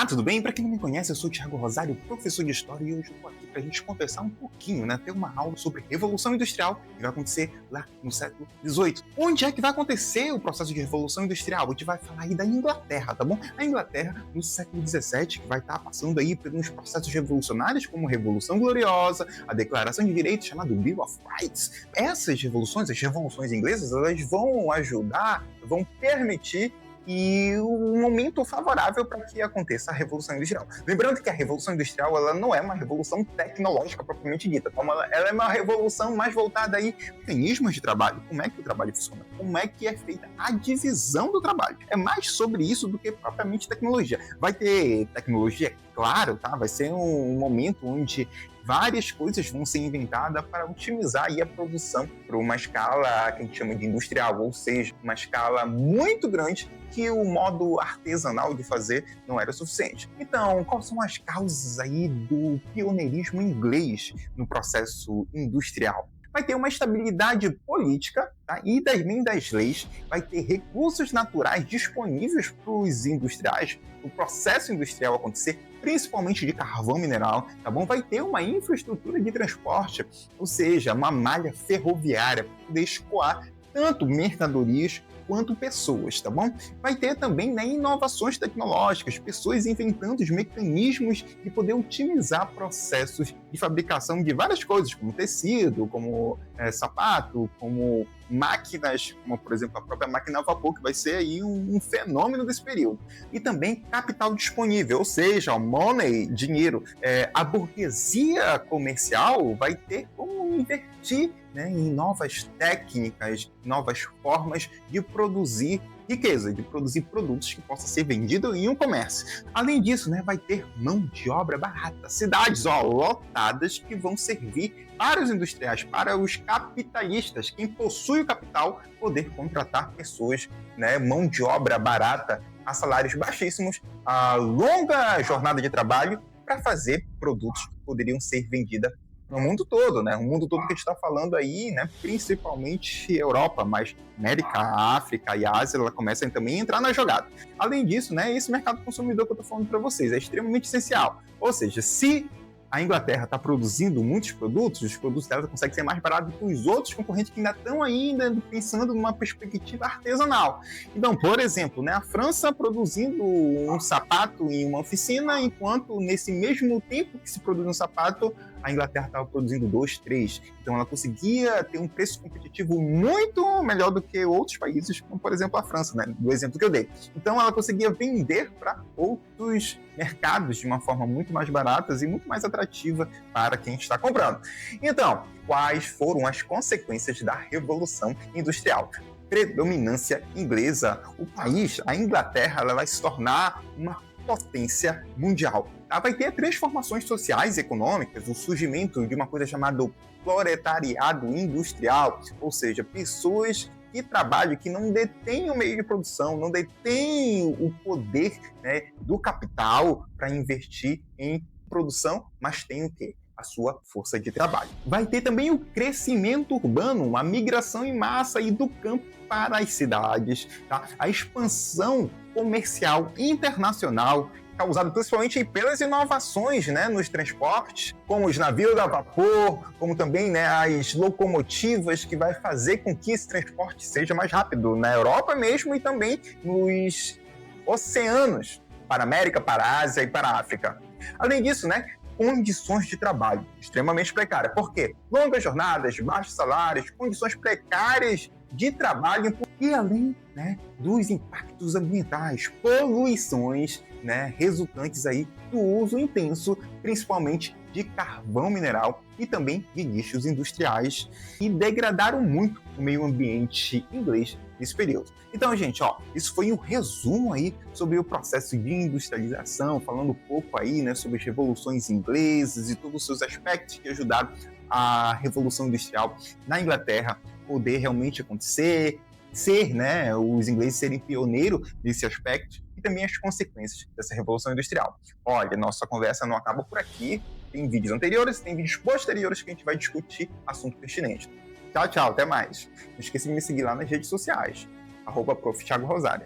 Olá, tudo bem? Para quem não me conhece, eu sou o Thiago Rosário, professor de História, e hoje eu estou aqui para a gente conversar um pouquinho, ter uma aula sobre Revolução Industrial, que vai acontecer lá no século XVIII. Onde é que vai acontecer o processo de Revolução Industrial? A gente vai falar aí da Inglaterra, tá bom? A Inglaterra, no século XVII, que vai estar passando aí por uns processos revolucionários, como a Revolução Gloriosa, a Declaração de Direitos, chamado Bill of Rights. Essas revoluções, as revoluções inglesas, elas vão ajudar, vão permitir e um momento favorável para que aconteça a Revolução Industrial. Lembrando que a Revolução Industrial ela não é uma revolução tecnológica propriamente dita, ela é uma revolução mais voltada aí a mecanismos de trabalho, como é que o trabalho funciona, como é que é feita a divisão do trabalho. É mais sobre isso do que propriamente tecnologia. Vai ter tecnologia, claro, tá? Vai ser um momento onde várias coisas vão ser inventadas para otimizar aí a produção para uma escala que a gente chama de industrial, ou seja, uma escala muito grande que o modo artesanal de fazer não era suficiente. Então, quais são as causas aí do pioneirismo inglês no processo industrial? Vai ter uma estabilidade política, tá? E também das leis, vai ter recursos naturais disponíveis para os industriais, o processo industrial acontecer, principalmente de carvão mineral, tá bom? Vai ter uma infraestrutura de transporte, ou seja, uma malha ferroviária para poder escoar tanto mercadorias quanto pessoas, tá bom? Vai ter também inovações tecnológicas, pessoas inventando os mecanismos de poder otimizar processos de fabricação de várias coisas, como tecido, como sapato, como máquinas, como por exemplo a própria máquina a vapor, que vai ser aí um fenômeno desse período. E também capital disponível, ou seja, money, dinheiro. A burguesia comercial vai ter como investir em novas técnicas, novas formas de produzir riqueza, de produzir produtos que possam ser vendidos em um comércio. Além disso, vai ter mão de obra barata, cidades lotadas que vão servir para os industriais, para os capitalistas, quem possui o capital, poder contratar pessoas, mão de obra barata, a salários baixíssimos, a longa jornada de trabalho para fazer produtos que poderiam ser vendidos no mundo todo, O mundo todo que a gente está falando aí, principalmente Europa, mas América, África e Ásia, ela começa também a entrar na jogada. Além disso, esse mercado consumidor que eu estou falando para vocês é extremamente essencial. Ou seja, se a Inglaterra está produzindo muitos produtos, os produtos dela conseguem ser mais baratos que os outros concorrentes que ainda estão pensando numa perspectiva artesanal. Então, por exemplo, a França produzindo um sapato em uma oficina, enquanto nesse mesmo tempo que se produz um sapato, a Inglaterra estava produzindo 2, 3. Então ela conseguia ter um preço competitivo muito melhor do que outros países, como por exemplo a França, do exemplo que eu dei. Então ela conseguia vender para outros mercados de uma forma muito mais barata e muito mais atrativa para quem está comprando. Então, quais foram as consequências da Revolução Industrial? Predominância inglesa. O país, a Inglaterra, ela vai se tornar uma potência mundial. Vai ter transformações sociais e econômicas, o surgimento de uma coisa chamada proletariado industrial, ou seja, pessoas que trabalham, que não detêm o meio de produção, não detêm o poder do capital para investir em produção, mas tem o quê? A sua força de trabalho. Vai ter também o crescimento urbano, a migração em massa e do campo para as cidades, tá? A expansão comercial internacional, causado principalmente pelas inovações nos transportes, como os navios a vapor, como também as locomotivas, que vai fazer com que esse transporte seja mais rápido na Europa mesmo e também nos oceanos, para a América, para a Ásia e para a África. Além disso, condições de trabalho extremamente precárias. Por quê? Longas jornadas, baixos salários, condições precárias de trabalho e além dos impactos ambientais, poluições resultantes aí do uso intenso, principalmente de carvão mineral e também de lixos industriais, que degradaram muito o meio ambiente inglês nesse período. Então, gente, isso foi um resumo aí sobre o processo de industrialização, falando um pouco aí sobre as revoluções inglesas e todos os seus aspectos que ajudaram a Revolução Industrial na Inglaterra poder realmente acontecer, os ingleses serem pioneiros nesse aspecto e também as consequências dessa Revolução Industrial. Olha, nossa conversa não acaba por aqui, tem vídeos anteriores, tem vídeos posteriores que a gente vai discutir assunto pertinente. Tchau, tchau, até mais. Não esqueça de me seguir lá nas redes sociais, @Prof. Thiago Rosário.